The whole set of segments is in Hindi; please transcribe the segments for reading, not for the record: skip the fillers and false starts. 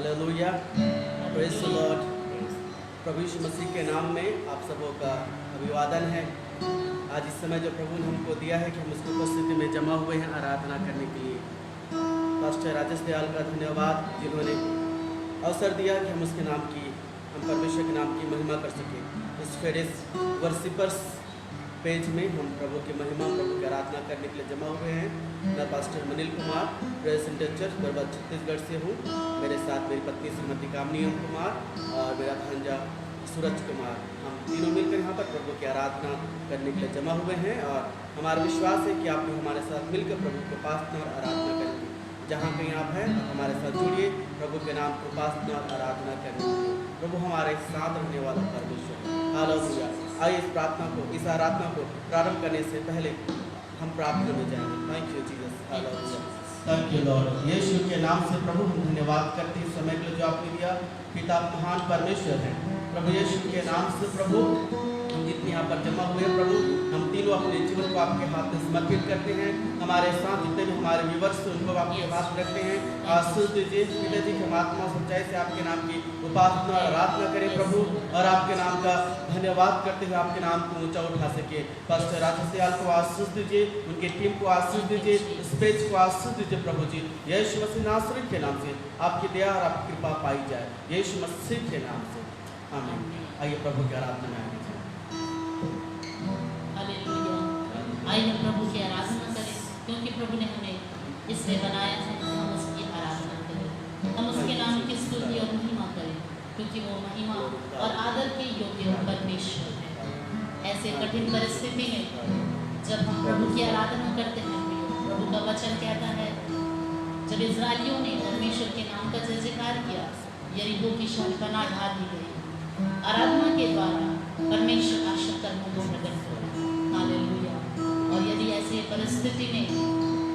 Hallelujah, praise the Lord. प्रभु यीशु मसीह के नाम में आप सबों का अभिवादन है। आज इस समय जो प्रभु ने हमको दिया है कि हम उसकी उपस्थिति में जमा हुए हैं आराधना करने के लिए। पास्टर राजेश दयाल का धन्यवाद, जिन्होंने अवसर दिया कि हम उसके नाम की, हम परमेश्वर के नाम की महिमा कर सकें। इस फेरिस वर्शिपर्स पेज में हम प्रभु की महिमा, प्रभु की आराधना करने के लिए जमा हुए हैं। मैं pastor Manil Kumar, president church बरबा छत्तीसगढ़ से हूँ। मेरे साथ मेरी पत्नी श्रीमती कामनी कुमार और मेरा भांजा सूरज कुमार। हम तीनों मिलकर यहाँ पर प्रभु की आराधना करने के लिए जमा हुए हैं और हमारा विश्वास है कि आप भी हमारे साथ मिलकर प्रभु की उपासना और आराधना करेंगे। जहाँ कहीं आप हैं आप हमारे साथ जुड़िए, प्रभु के नाम की उपासना और आराधना करने के लिए। प्रभु हमारे साथ रहने वाला परमेश्वर है। हालेलुया। आइए इस प्रार्थना को, इस आराधना को प्रारंभ करने से पहले हम प्रार्थना में जाएंगे। Thank you Jesus, hallelujah. Thank you Lord. Yeshu के नाम से प्रभु हम धन्यवाद करते हैं समय के लिए जो आपने दिया। पिता महान परमेश्वर है प्रभु, यीशु के नाम से प्रभु हम जितने यहाँ पर जमा हुए हैं प्रभु, हम तीनों अपने जीवन को आपके हाथ में समर्पित करते हैं। हमारे साथ जितने भी हमारे व्यूअर्स हैं उनको आपके हाथ में रखते हैं। आशीष दीजिए पिता जी, हम आत्मा सच्चाई से आपके नाम की उपासना और आराधना करें प्रभु, और आपके नाम का धन्यवाद करते हुए आपके नाम को ऊंचा उठा सके। पास्टर राजेश दयाल को आशीष दीजिए, उनकी टीम को आशीष दीजिए, इस पेज को आशीष दीजिए प्रभु जी। यीशु मसीह नासरीत के नाम से आपकी दया और आपकी कृपा पाई जाए, यीशु मसीह के नाम से, आमीन। आइए प्रभु की आराधना में आगे जाएं। हालेलुया। आइए प्रभु की आराधना करें, क्योंकि प्रभु ने हमें इसलिए बनाया है कि हम उसकी आराधना करें, हम उसके नाम की स्तुति और महिमा करें, क्योंकि वो महिमा और आदर के योग्य परमेश्वर है। ऐसे कठिन परिस्थिति में जब हम प्रभु की आराधना करते हैं, प्रभु का वचन कहता है, जब इस्राएलियों ने परमेश्वर के नाम का जय जयकार किया, यरीहो की शहरपनाह ढा दी गई। आराधना के द्वारा परमेश्वर आशा कर्मों को प्रकट करता है। हालेलुया। और यदि ऐसी परिस्थिति में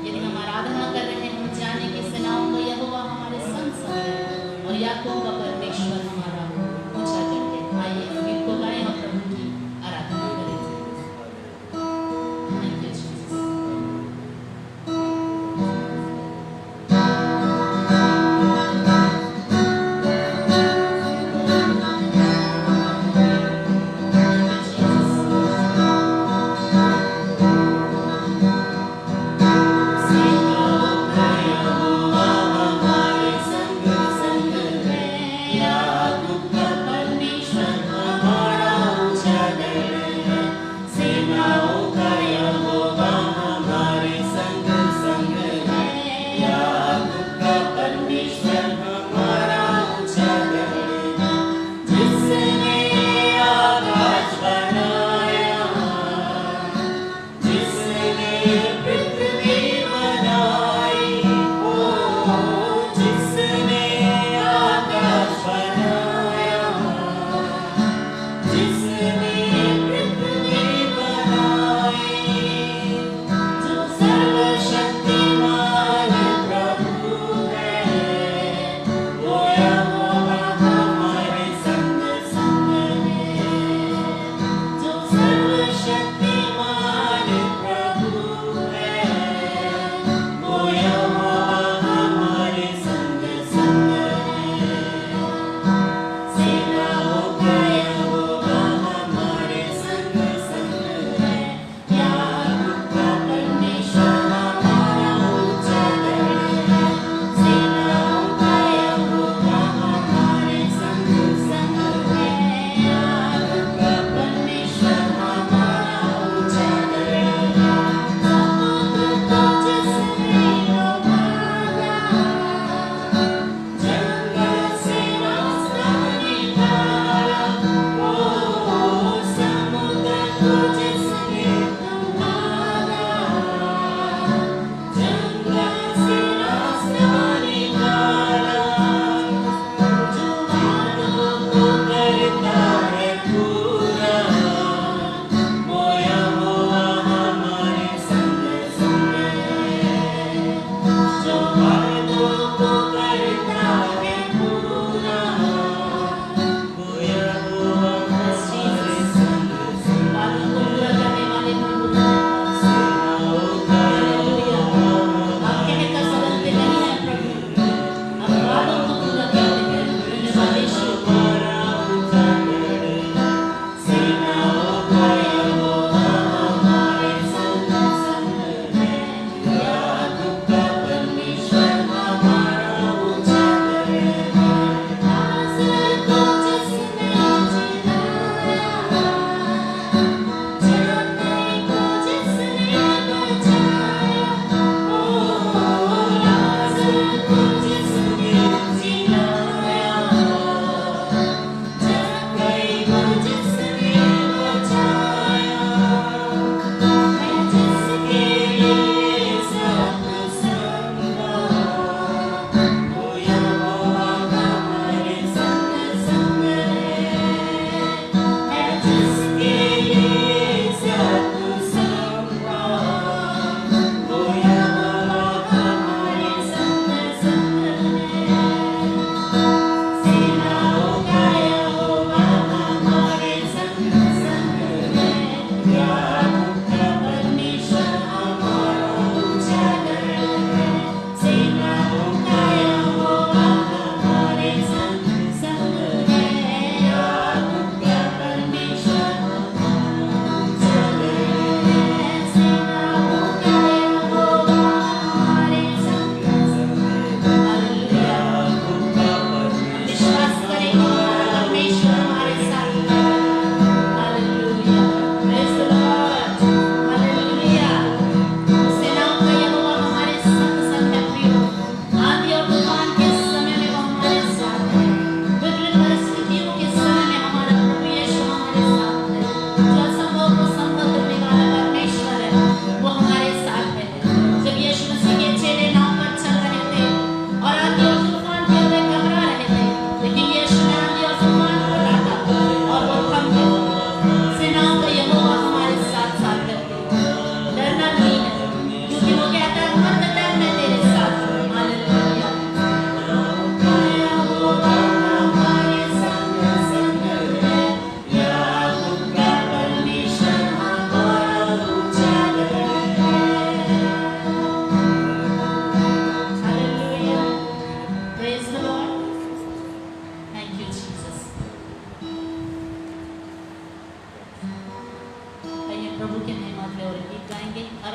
यदि हम आराधना कर रहे हैं, हम जाने कि सेनाओं का यहोवा हमारे संग संग है और याकूब का परमेश्वर हमारा ऊंचा गढ़ है। आइए हम गीत को गाएं और प्रभु की आराधना करें। Thank you Jesus. Yeah.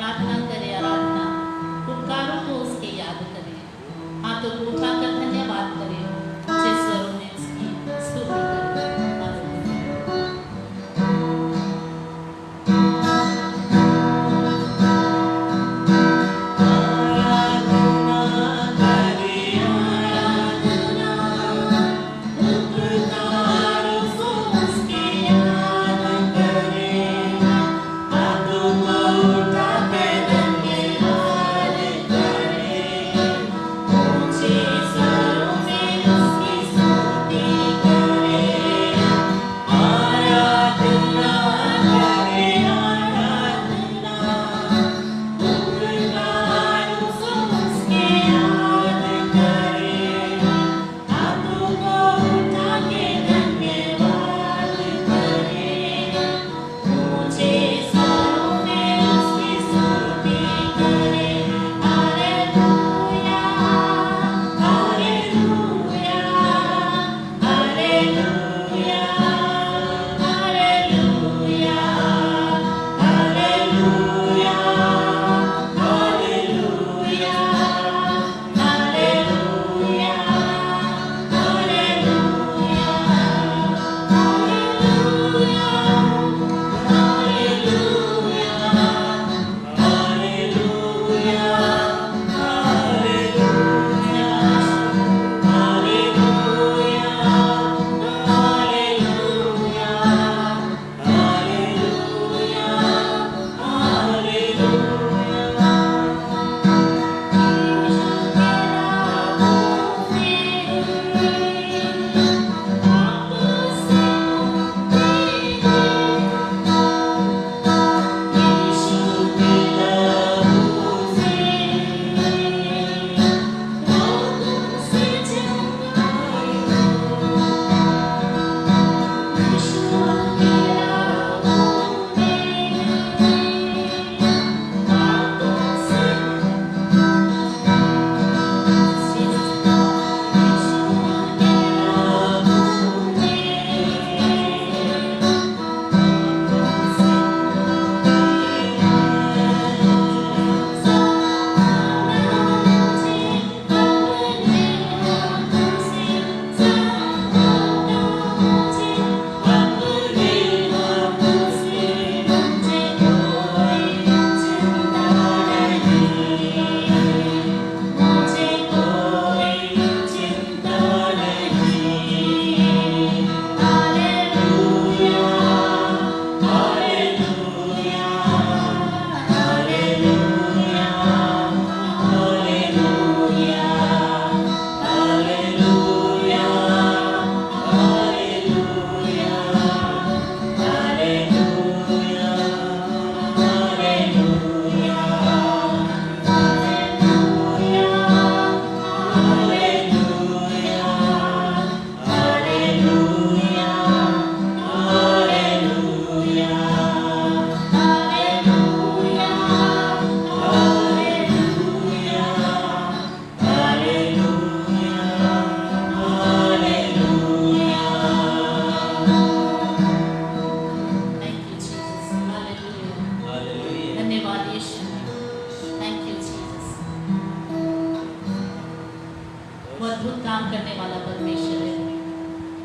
आराधना करे, आराधना पुकारों को उसके याद करे, हाथों को उठाकर धन्यवाद करे, ऊंचे स्वरों में उसकी स्तुति करे।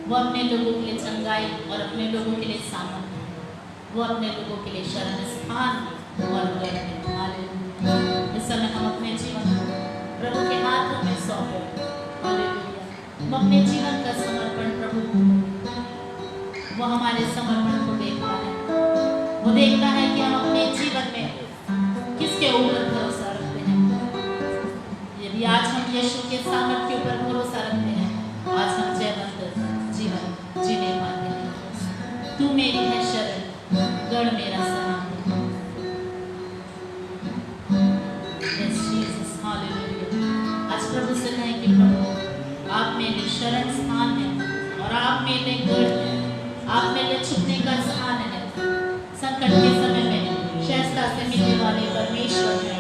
वो अपने लोगों के लिए चंगाई और अपने लोगों के लिए सामर्थ्य, वो अपने लोगों के लिए शरण स्थान और गढ़ है। हालेलुया। इस समय हम अपने जीवन को प्रभु के हाथों में सौंपे। हालेलुया। हम अपने जीवन का समर्पण प्रभु को, वो हमारे समर्पण को देखता है। वो देखता है कि हम अपने जीवन में किसके ऊपर भरोसा रखते हैं। यदि आज हम यीशु के सामर्थ्य के ऊपर भरोसा रखते हैं, आज हम जयवंत जीवन जीने पाते हैं। तू मेरी है शरण, गढ़ मेरा सहारा। Yes, Jesus, hallelujah। आज प्रभु से कहें कि प्रभु आप मेरे शरण स्थान है और आप मेरे गढ़ है, आप मेरे छुपने का स्थान है। संकट के समय में शैस्ता से मिलने वाले परमेश्वर है।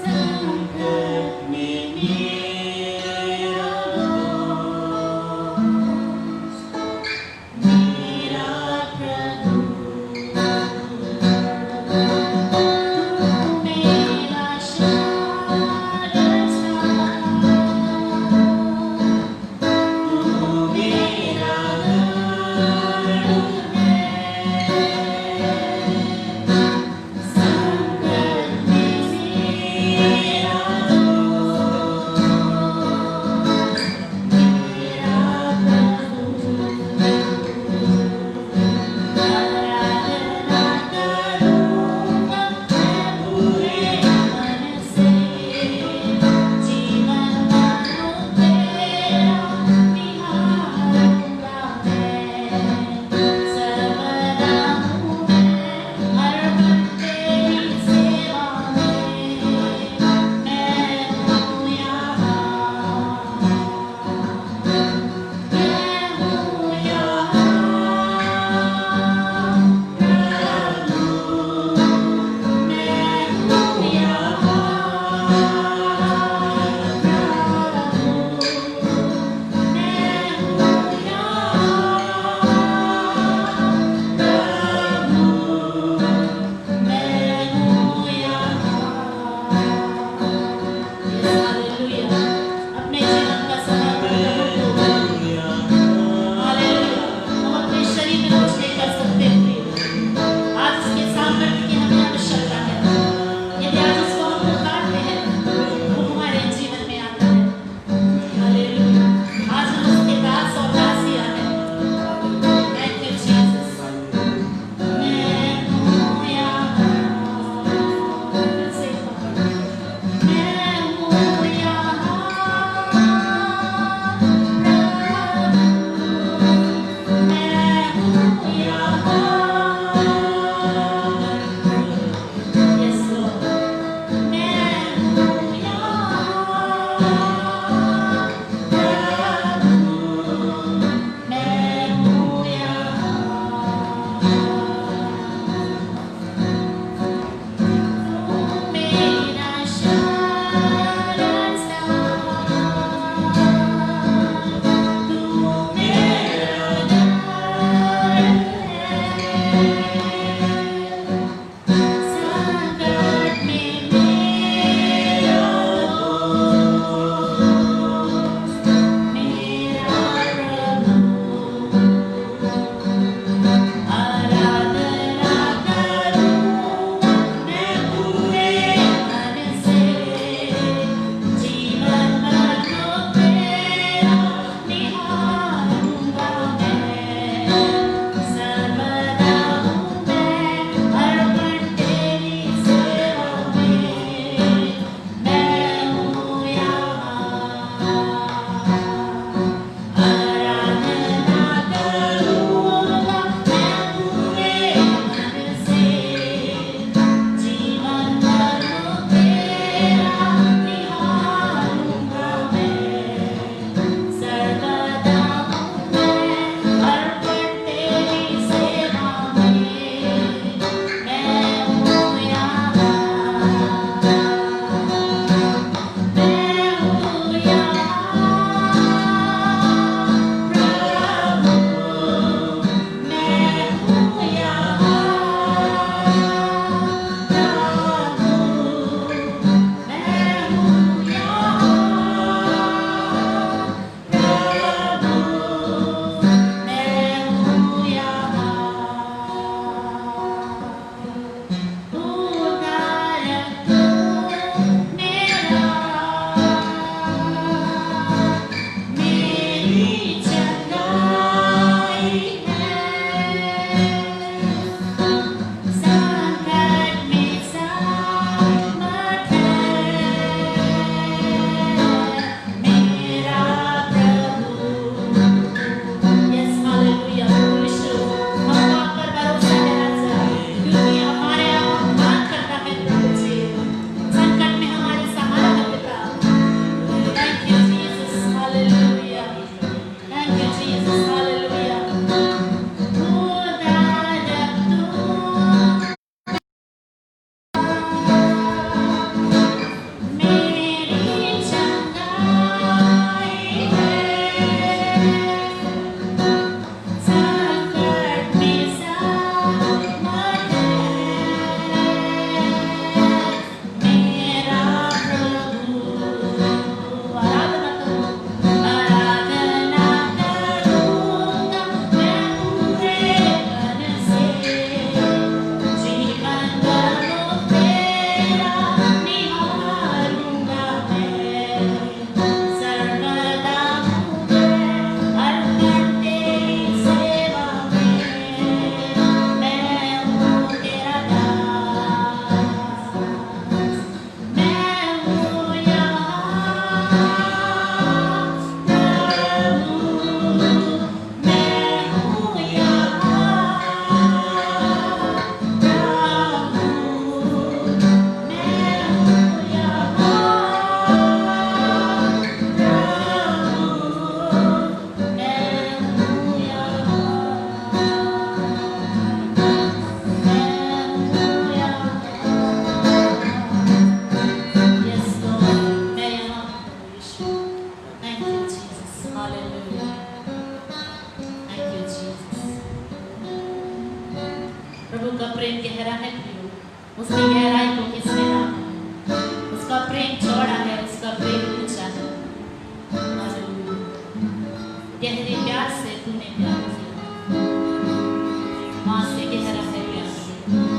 संकट में प्रेम गहरा है प्रियो, उसकी गहराई को किसने नापा? उसका प्रेम चौड़ा है, उसका प्रेम ऊंचा है। हालेलुया। गहरे प्यार से तूने प्यार किया, माँ से गहरा है प्यार किया।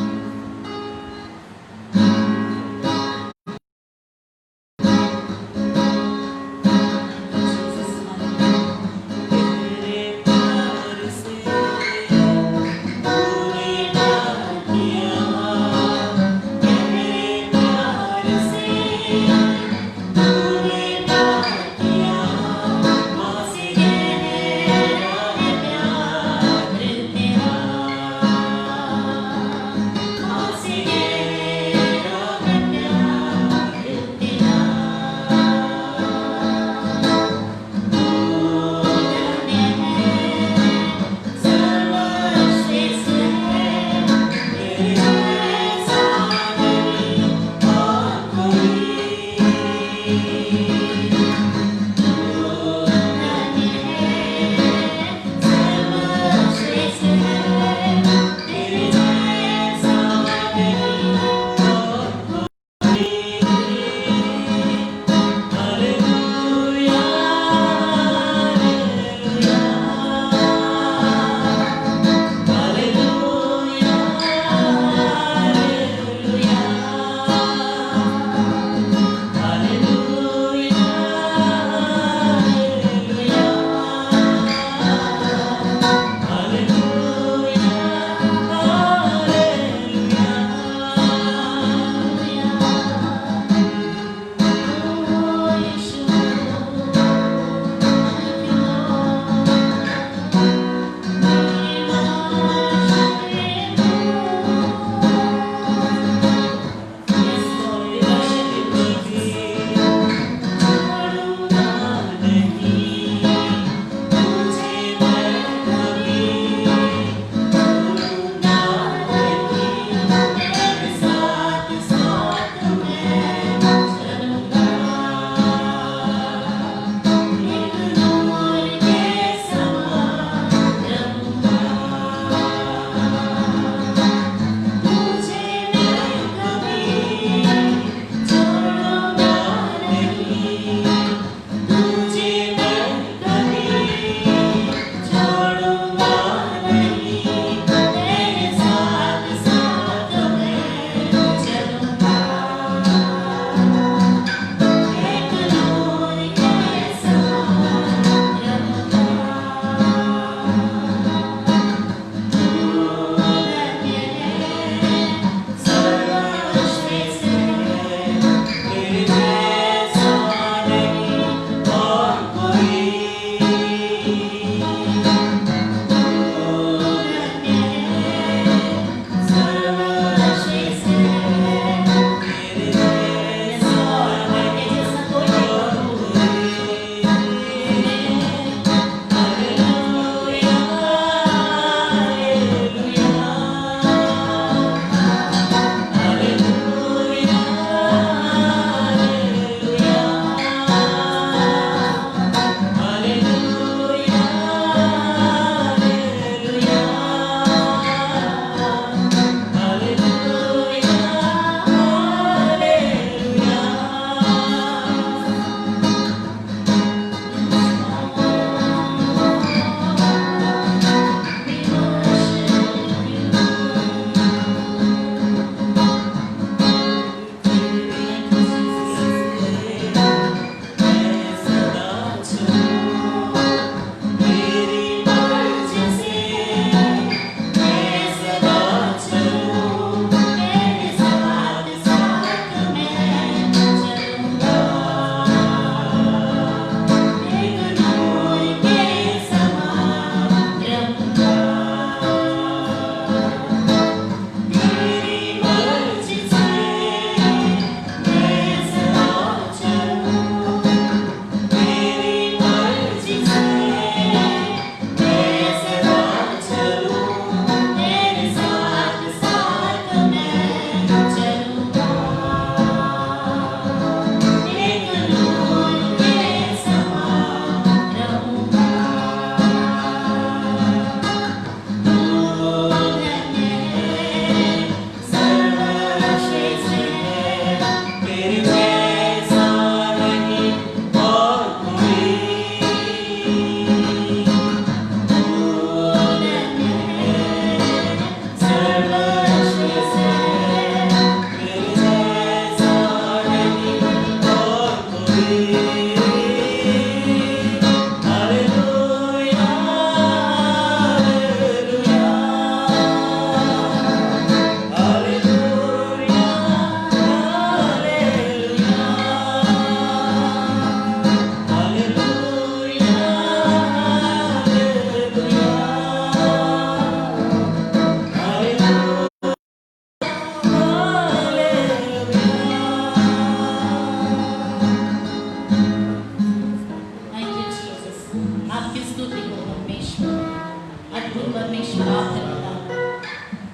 परमेश्वर आप है पिता।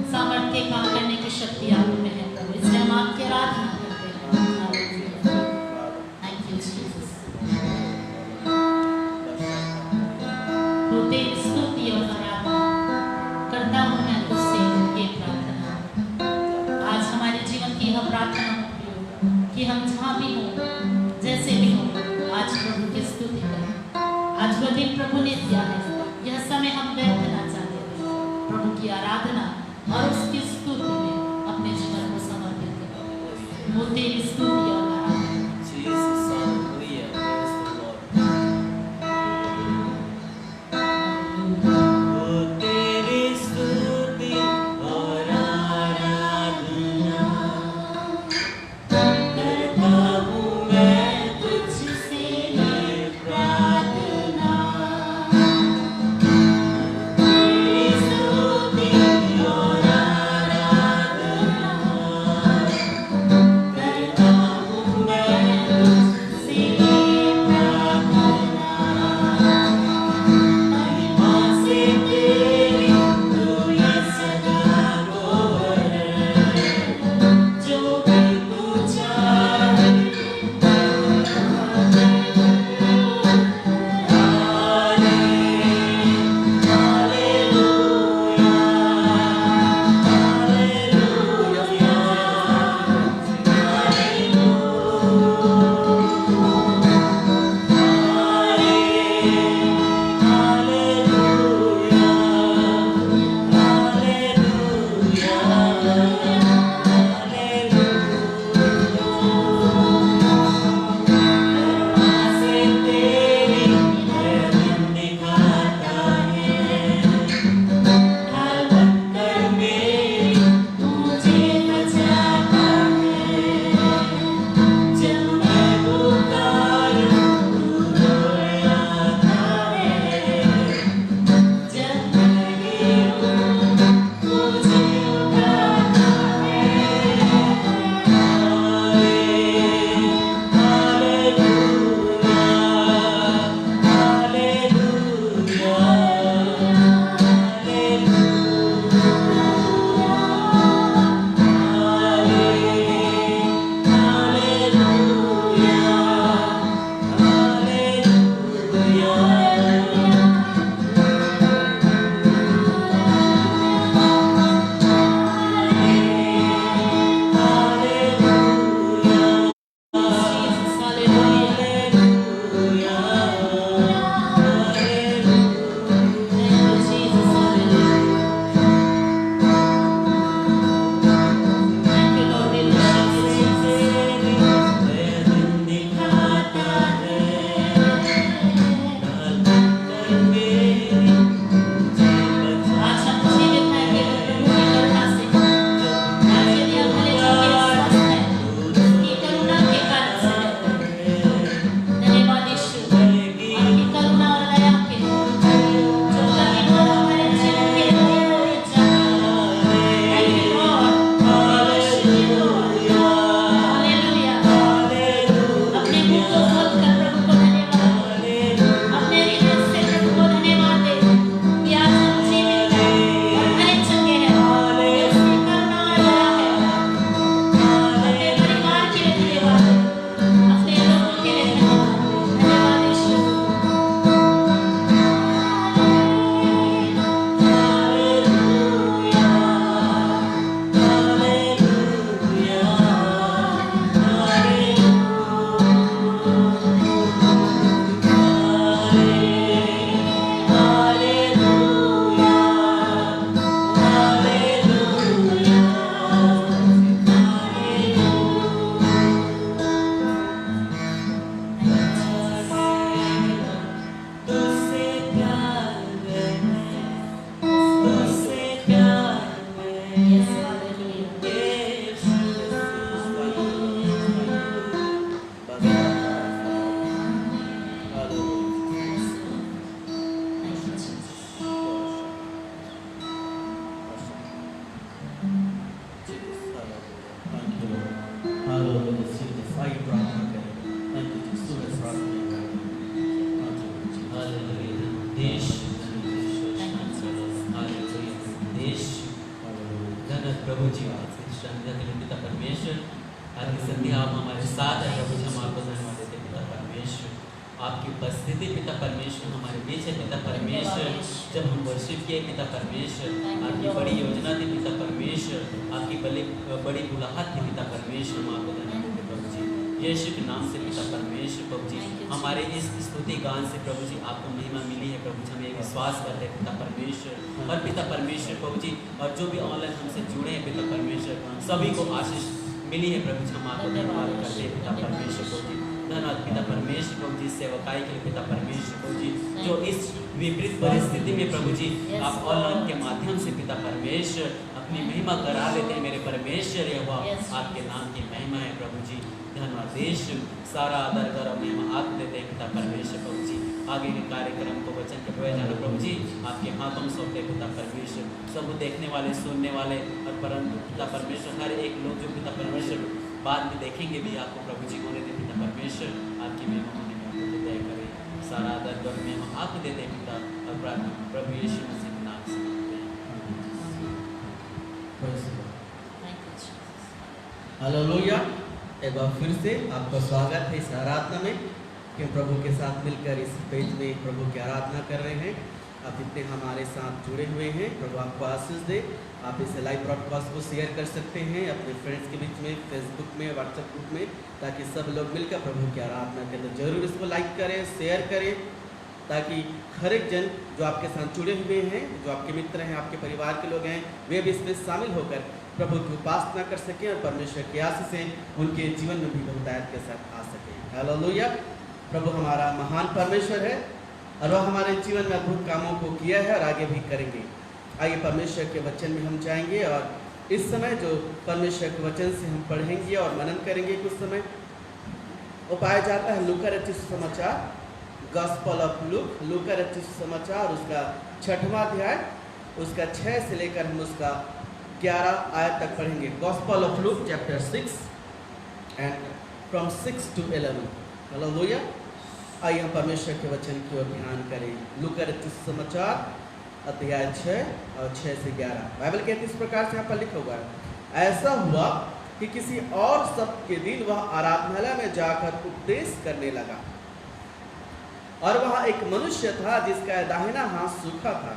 सामर्थ्य के काम करने की शक्ति आप में है प्रभु, इसलिए हम आपकी आराधना करते हैं। Thank you Jesus. तो तेरी स्तुति और आराधना करता हूँ मैं तुझसे ये प्रार्थना। आज हमारे जीवन की यह प्रार्थना हो कि हम जहाँ भी हों, जैसे भी हों, आज प्रभु की स्तुति करें। आज वह दिन प्रभु ने दिया है, यह समय हम व्यर्थ ना जाने दें। प्रभु की आराधना और उसकी स्तुति में अपने जीवन को समर्पित करें। वो तेरी स्तुति और आराधना। Jesus, hallelujah, praise the Lord. ओ तेरी स्तुति और आराधना करता हूँ मैं तुझसे ये प्रार्थना। तेरी स्तुति और आराधना करता हूँ मैं तुझसे ये प्रार्थना। महिमा से तेरी तू ये सदा गोहर, जो भी तू चाहे Hallelujah. आज की संध्या आप हमारे साथ है प्रभु जी, हम आपको धन्यवाद देते हैं पिता परमेश्वर। आपकी उपस्थिति पिता परमेश्वर हमारे बीच है पिता परमेश्वर। जब हम वर्शिप किए पिता परमेश्वर, आपकी बड़ी योजना थी पिता परमेश्वर, आपकी बड़ी बुलाहट थी पिता परमेश्वर। हम आपको धन्यवाद देते हैं प्रभु जी, यीशु के नाम से पिता परमेश्वर। प्रभु जी हमारे इस स्तुति गान से प्रभु जी आपको महिमा मिली है प्रभु जी, हम ये विश्वास करते हैं पिता परमेश्वर। और पिता परमेश्वर प्रभु जी, और जो भी ऑनलाइन हमसे जुड़े हैं पिता परमेश्वर, सभी को आशीष मिली है प्रभु जी, हम आपको धन्यवाद करते हैं पिता परमेश्वर प्रभु जी। धन्यवाद पिता परमेश्वर प्रभु जी, सेवकाई के लिए पिता परमेश्वर प्रभु जी, जो इस विपरीत परिस्थिति में प्रभु जी आप ऑनलाइन के माध्यम से पिता परमेश्वर अपनी महिमा करा लेते हैं मेरे परमेश्वर। यह आपके नाम की महिमा है प्रभु जी। धन्यवाद देश सारा आदर कर महिमा आप देते हैं पिता परमेश्वर प्रभु जी। आगे के कार्यक्रम को वचन के प्रयोजन प्रभु जी आपके हाथों में सौंपते पिता परमेश्वर। सब देखने वाले सुनने वाले और परम पिता परमेश्वर हर एक लोग जो पिता परमेश्वर बाद में देखेंगे भी आपको प्रभु जी होने दे पिता परमेश्वर। आपकी महिमा होने में आपको दया करें, सारा आदर कर महिमा आपको देते हैं पिता, और प्रार्थना प्रभु यीशु मसीह के नाम से हालेलुया। एक बार फिर से आपका स्वागत है इस आराधना में कि हम प्रभु के साथ मिलकर इस पेज में प्रभु की आराधना कर रहे हैं। आप जितने हमारे साथ जुड़े हुए हैं, प्रभु आपको आशीष दे। आप इस लाइव ब्रॉडकास्ट को शेयर कर सकते हैं अपने फ्रेंड्स के बीच में, फेसबुक में, व्हाट्सएप ग्रुप में, ताकि सब लोग मिलकर प्रभु की आराधना करें। तो जरूर इसको लाइक करें, शेयर करें, ताकि हर एक जन जो आपके साथ जुड़े हुए हैं, जो आपके मित्र हैं, आपके परिवार के लोग हैं, वे भी इसमें शामिल होकर प्रभु की उपासना कर सकें और परमेश्वर की आशीष से उनके जीवन में भी बहुतायत के साथ आ सकें। हालेलुया। प्रभु हमारा महान परमेश्वर है और वह हमारे जीवन में अद्भुत कामों को किया है और आगे भी करेंगे। आइए परमेश्वर के वचन में हम जाएंगे और इस समय जो परमेश्वर के वचन से हम पढ़ेंगे और मनन करेंगे कुछ समय, वो पाया जाता है लूका रचित सुसमाचार, गॉस्पेल ऑफ लूक, लूका रचित सुसमाचार, उसका 6वां अध्याय, उसका 6 से लेकर हम उसका 11 आयत तक पढ़ेंगे। Gospel of Luke chapter 6 and from 6 to 11। Hallelujah. आइए हम परमेश्वर के वचन की ओर ध्यान करें। लूका रचित सुसमाचार अध्याय 6 और 6 से 11। बाइबल कहती है इस प्रकार से यहाँ पर लिखा हुआ है, ऐसा हुआ कि किसी और सप्ताह के दिन वह आराधनालय में जाकर उपदेश करने लगा और वहाँ एक मनुष्य था जिसका दाहिना हाथ सूखा था।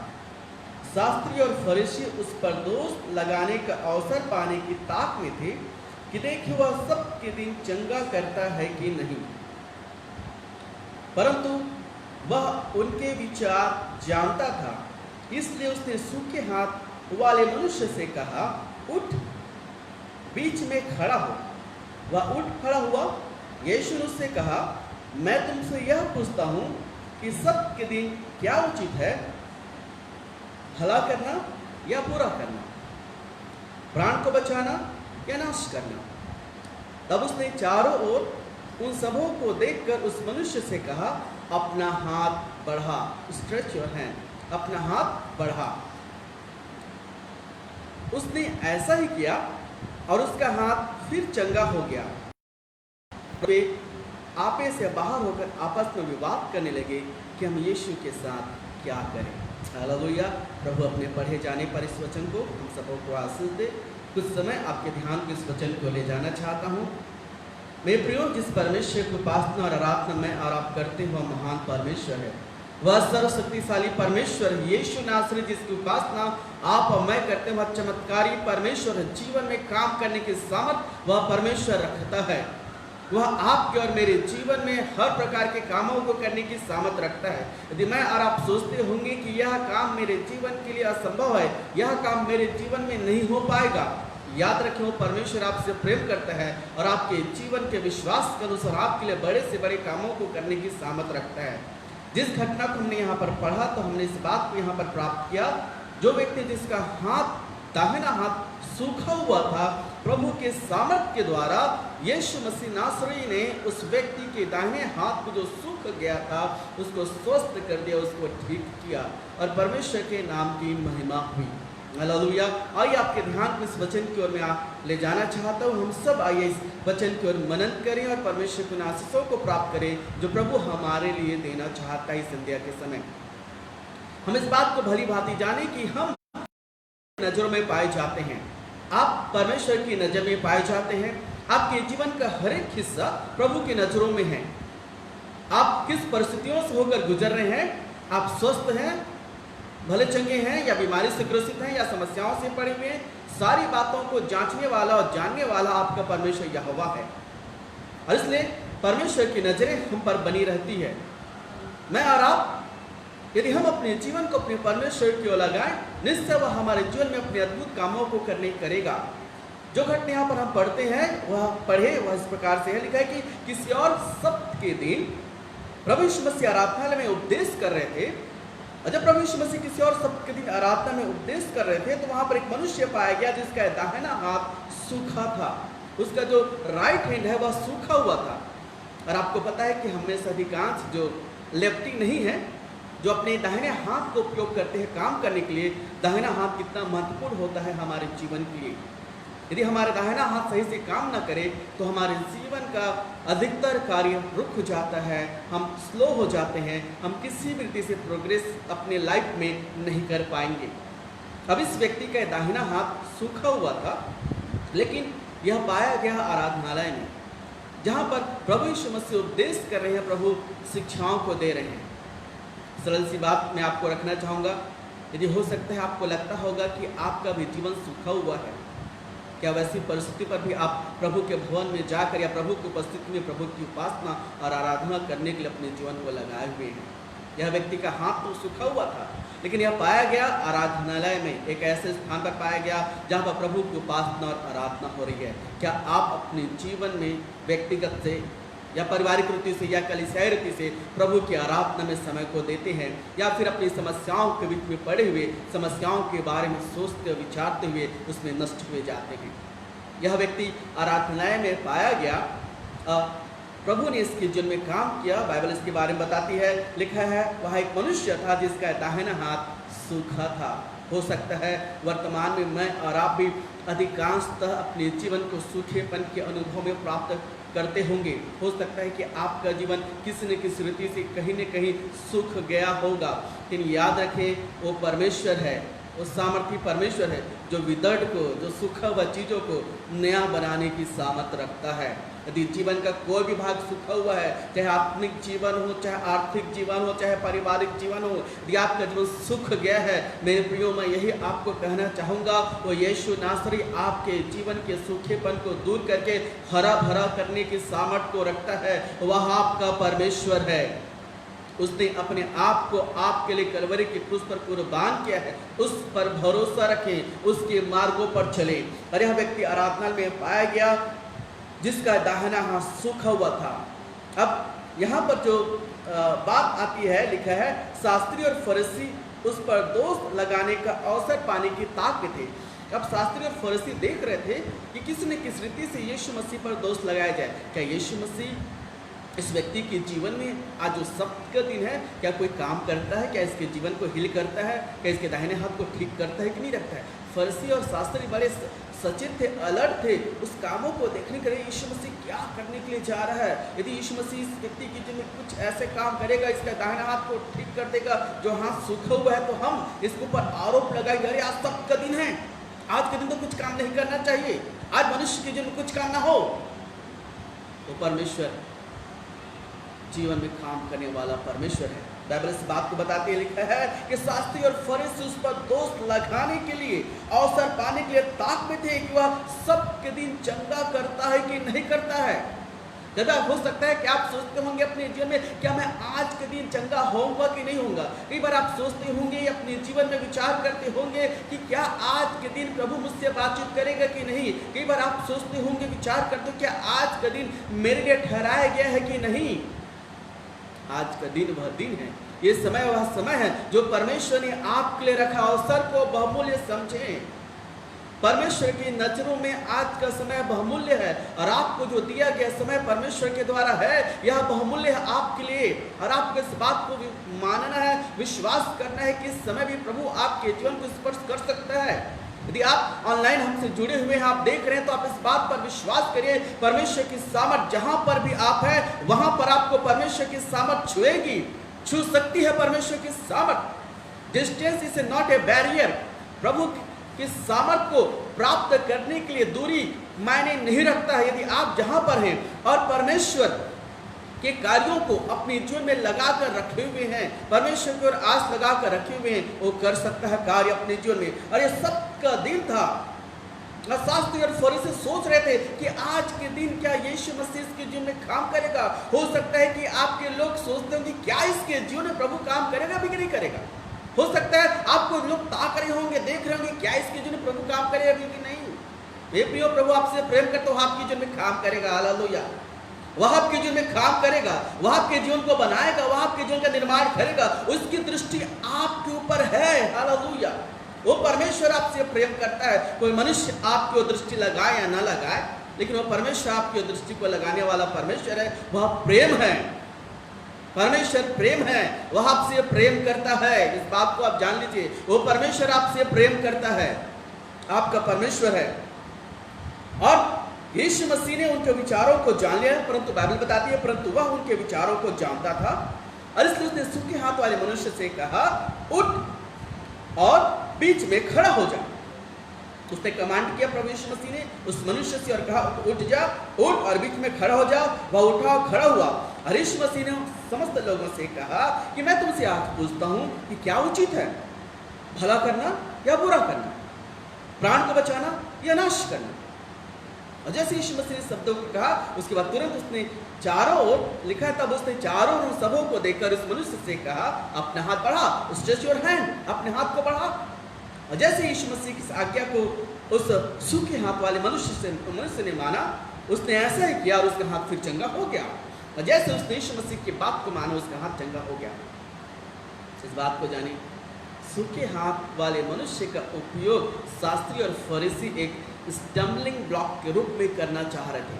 शास्त्री और फरीसी उस पर दोष लगाने का अवसर पाने की ताक में थे कि देखिए वह सबके दिन चंगा करता है कि नहीं, परंतु वह उनके विचार जानता था, इसलिए उसने सूखे हाथ वाले मनुष्य से कहा, उठ बीच में खड़ा हो। वह उठ खड़ा हुआ। यीशु ने उससे कहा, मैं तुमसे यह पूछता हूँ कि सबके दिन क्या उचित है, भला करना या बुरा करना, प्राण को बचाना या नाश करना। तब उसने चारों ओर उन सबों को देखकर उस मनुष्य से कहा, अपना हाथ बढ़ा, स्ट्रेच योर हैंड, अपना हाथ बढ़ा। उसने ऐसा ही किया और उसका हाथ फिर चंगा हो गया। वे आपे से बाहर होकर आपस में विवाद करने लगे कि हम यीशु के साथ क्या करें। हालेलुया। प्रभु अपने पढ़े जाने पर इस वचन को हम सबों को आशीष दे। कुछ समय आपके ध्यान को इस वचन को ले जाना चाहता हूँ। मेरे प्रियो, जिस परमेश्वर की उपासना और आराधना में और आप करते हुए महान परमेश्वर है, वह सर्वशक्तिशाली परमेश्वर यीशु नासरी जिसकी उपासना आप और मैं करते हैं, वह चमत्कारी परमेश्वर जीवन में काम करने की सामर्थ वह परमेश्वर रखता है। वह आपके और मेरे जीवन में हर प्रकार के कामों को करने की सामर्थ रखता है। यदि मैं और आप सोचते होंगे कि यह काम मेरे जीवन के लिए असंभव है, यह काम मेरे जीवन में नहीं हो पाएगा, याद रखें वो परमेश्वर आपसे प्रेम करता है और आपके जीवन के विश्वास के अनुसार आपके लिए बड़े से बड़े कामों को करने की सामर्थ रखता है। जिस घटना को हमने यहाँ पर पढ़ा तो हमने इस बात को यहाँ पर प्राप्त किया, जो व्यक्ति जिसका हाथ दाहिना हाथ सूखा हुआ था, प्रभु के सामर्थ के द्वारा यीशु मसीह नासरी ने उस व्यक्ति के दाहिने हाथ को जो सूख गया था उसको स्वस्थ कर दिया, उसको ठीक किया और परमेश्वर के नाम की महिमा हुई। हालेलुया। आइए आपके ध्यान को इस वचन की ओर मैं ले जाना चाहता हूँ। हम सब आइए इस वचन की ओर मनन करें और परमेश्वर के आशीषों को प्राप्त करें जो प्रभु हमारे लिए देना चाहता है। इस संध्या के समय हम इस बात को भली भांति जाने कि हम नजरों में पाए जाते हैं, आप परमेश्वर की नजर में पाए जाते हैं। आपके जीवन का हर एक हिस्सा प्रभु की नजरों में है। आप किस परिस्थितियों से होकर गुजर रहे हैं, आप स्वस्थ हैं, भले चंगे हैं या बीमारी से ग्रसित हैं या समस्याओं से पड़े हुए हैं, सारी बातों को जांचने वाला और जानने वाला आपका परमेश्वर यहोवा है। और इसलिए परमेश्वर की नजरें हम पर बनी रहती है। मैं और आप यदि हम अपने जीवन को अपने परमेश्वर की ओर लगाएं, निश्चय वह हमारे जीवन में अपने अद्भुत कामों को करने करेगा। जो घटना यहाँ पर हम पढ़ते हैं वह इस प्रकार से है, लिखा है कि किसी और सप्त के दिन प्रभु यीशु मसीह आराधनालय में उपदेश कर रहे थे। और जब प्रभु यीशु मसीह किसी और सप्त के दिन आराधना में उपदेश कर रहे थे, तो वहां पर एक मनुष्य पाया गया जिसका दाहिना हाथ सूखा था। उसका जो राइट हैंड है वह सूखा हुआ था। और आपको पता है कि हमें से अधिकांश जो लेफ्टी नहीं है, जो अपने दाहिने हाथ को उपयोग करते हैं काम करने के लिए, दाहिना हाथ कितना महत्वपूर्ण होता है हमारे जीवन के लिए। यदि हमारा दाहिना हाथ सही से काम ना करे तो हमारे जीवन का अधिकतर कार्य रुक जाता है, हम स्लो हो जाते हैं, हम किसी भी रीति से प्रोग्रेस अपने लाइफ में नहीं कर पाएंगे। अब इस व्यक्ति का दाहिना हाथ सूखा हुआ था, लेकिन यह पाया गया आराधनालय में, जहाँ पर प्रभु यीशु मसीह उपदेश कर रहे हैं, प्रभु शिक्षाओं को दे रहे हैं। सरल सी बात मैं आपको रखना चाहूँगा, यदि हो सकता है आपको लगता होगा कि आपका भी जीवन सूखा हुआ है, क्या वैसी परिस्थिति पर भी आप प्रभु के भवन में जाकर या प्रभु की उपस्थिति में प्रभु की उपासना और आराधना करने के लिए अपने जीवन को लगाए हुए हैं? यह व्यक्ति का हाथ तो सूखा हुआ था, लेकिन यह पाया गया आराधनालय में, एक ऐसे स्थान पर पाया गया जहाँ पर प्रभु की उपासना और आराधना हो रही है। क्या आप अपने जीवन में व्यक्तिगत से या पारिवारिक रीति से या कलीसियाई रीति से प्रभु की आराधना में समय को देते हैं, या फिर अपनी समस्याओं के बीच में पड़े हुए समस्याओं के बारे में सोचते विचारते हुए उसमें नष्ट हुए जाते हैं? यह व्यक्ति आराधनालय में पाया गया, प्रभु ने इसके जीवन में काम किया। बाइबल इसके बारे में बताती है, लिखा है वह एक मनुष्य था जिसका दाहिना हाथ सूखा था। हो सकता है वर्तमान में मैं और आप भी अधिकांशतः अपने जीवन को सूखेपन के अनुभव में प्राप्त करते होंगे। हो सकता है कि आपका जीवन किसी न किसी रीति से कहीं न कहीं सूख गया होगा, लेकिन याद रखें वो परमेश्वर है, वो सामर्थी परमेश्वर है जो विदर्ड को, जो सूखा हुआ चीज़ों को नया बनाने की सामर्थ रखता है। यदि जीवन का कोई भी भाग सूखा हुआ है, चाहे आत्मिक जीवन हो, चाहे आर्थिक जीवन हो, चाहे पारिवारिक जीवन हो, यदि आपका जीवन सूख गया है, मेरे प्रियो मैं यही आपको कहना चाहूँगा, वो यीशु नासरी आपके जीवन के सूखेपन को दूर करके हरा भरा करने की सामर्थ को रखता है। वह आपका परमेश्वर है। उसने अपने आप को आपके लिए कलवरी की क्रूस पर कुर्बान किया है। उस पर भरोसा रखें, उसके मार्गों पर चले। और यह व्यक्ति आराधनालय में पाया गया जिसका दाहिना हाथ सूखा हुआ था। अब यहाँ पर जो बात आती है, लिखा है शास्त्री और फरीसी उस पर दोष लगाने का अवसर पाने की ताक में थे। अब शास्त्री और फरीसी देख रहे थे कि किसी न किस रीति से यीशु मसीह पर दोष लगाया जाए। क्या यीशु मसीह इस व्यक्ति के जीवन में आज जो सप्त का दिन है, क्या कोई काम करता है? क्या इसके जीवन को हिल करता है? क्या इसके दाहिने हाथ को ठीक करता है कि नहीं रखता है? फरीसी और शास्त्री बड़े सचेत थे, अलर्ट थे उस कामों को देखने के लिए यीशु मसीह क्या करने के लिए जा रहा है। यदि यीशु मसीह इस व्यक्ति के जीवन में कुछ ऐसे काम करेगा, इसका दाहिना हाथ को ठीक कर देगा, जो हाथ सूखा हुआ है, तो हम इसके ऊपर आरोप लगाएंगे, अरे आज सप्त का दिन है, आज के दिन तो कुछ काम नहीं करना चाहिए, आज मनुष्य के जीवन में कुछ काम ना हो। तो परमेश्वर जीवन में काम करने वाला परमेश्वर है। बाइबल इस बात को बताती है, लिखा है कि शास्त्री और फरीसी उस पर दोष लगाने के लिए, अवसर पाने के लिए ताक में थे कि वह सबके दिन चंगा करता है कि नहीं करता है। दादा हो सकता है कि आप सोचते होंगे अपने जीवन में, क्या मैं आज के दिन चंगा होऊंगा कि नहीं होऊंगा। कई बार आप सोचते होंगे, अपने जीवन में विचार करते होंगे कि क्या आज के दिन प्रभु मुझसे बातचीत करेगा कि नहीं। कई बार आप सोचते होंगे, विचार करते हो, क्या आज का दिन मेरे लिए ठहराया गया है कि नहीं। आज का दिन वह दिन है, ये समय वह समय है जो परमेश्वर ने आपके लिए रखा। अवसर को बहुमूल्य समझें। परमेश्वर की नजरों में आज का समय बहुमूल्य है, और आपको जो दिया गया समय परमेश्वर के द्वारा है, यह बहुमूल्य है आपके लिए। और आपको इस बात को मानना है, विश्वास करना है कि इस समय भी प्रभु आपके जीवन को स्पर्श कर सकता है। यदि आप ऑनलाइन हमसे जुड़े हुए हैं, आप देख रहे हैं, तो आप इस बात पर विश्वास करिए, परमेश्वर की सामर्थ जहां पर भी आप हैं, वहां पर आपको परमेश्वर की सामर्थ छुएगी, छू सकती है परमेश्वर की सामर्थ। Distance is not a barrier. प्रभु की सामर्थ को प्राप्त करने के लिए दूरी मायने नहीं रखता है। यदि आप जहां पर हैं और परमेश्वर के कार्यों को अपने जीवन में लगा कर रखे हुए हैं, परमेश्वर की ओर आस लगा कर रखे हुए हैं, वो कर सकता है कार्य अपने जीवन में। और ये सबका दिन था। शास्त्री और फरीसी सोच रहे थे कि आज के दिन क्या यीशु मसीह के जीवन में काम करेगा। हो सकता है कि आपके लोग सोचते होंगे क्या इसके जीवन में प्रभु काम करेगा भी कि नहीं करेगा। हो सकता है आपको लोग ताक रहे होंगे, देख रहे होंगे क्या इसके जीवन में प्रभु काम करेगा भी कि नहीं। हे प्रियो, प्रभु आपसे प्रेम करते हो, आपके जीवन में काम करेगा। हालेलुया। वह आपके जीवन में काम करेगा, वह आपके जीवन को बनाएगा, वह आपके जीवन का निर्माण करेगा। उसकी दृष्टि आपके ऊपर है। हालेलुया। वो परमेश्वर आपसे प्रेम करता है। कोई मनुष्य आपकी ओर दृष्टि लगाए या ना लगाए, लेकिन वो परमेश्वर आपकी ओर दृष्टि को लगाने वाला परमेश्वर है। वह प्रेम है। परमेश्वर प्रेम है, वह आपसे प्रेम करता है। इस बात को आप जान लीजिए, वो परमेश्वर आपसे प्रेम करता है, आपका परमेश्वर है। और यीशु मसीह ने उनके विचारों को जान लिया, परंतु बाइबल बताती है परंतु वह उनके विचारों को जानता था, और इसलिए उसने सूखे हाथ वाले मनुष्य से कहा, उठ और बीच में खड़ा हो जा। उसने कमांड किया प्रभु यीशु मसीह ने उस मनुष्य से और कहा, उठ जा, उठ और बीच में खड़ा हो जा। वह उठा और खड़ा हुआ। और यीशु मसीह ने समस्त लोगों से कहा कि मैं तुमसे आज पूछता हूं कि क्या उचित है, भला करना या बुरा करना, प्राण को बचाना या नाश करना। और जैसे यीशु मसीह ने शब्दों को कहा, उसके बाद तुरंत उसने चारों ओर लिखा है, तब उसने चारों ओर सबों को देखकर उस मनुष्य से कहा, अपना हाथ बढ़ा, स्ट्रेच योर हैंड, अपने हाथ को बढ़ा। और जैसे यीशु मसीह की आज्ञा को उस सूखे हाथ वाले मनुष्य ने माना, उसने ऐसा ही किया और उसका हाथ फिर चंगा हो गया। और जैसे उसने यीशु मसीह की बात को माना, उसका हाथ चंगा हो गया। इस बात को जाने, सूखे हाथ वाले मनुष्य का उपयोग शास्त्री और फरीसी एक स्टम्बलिंग ब्लॉक के रूप में करना चाह रहे थे।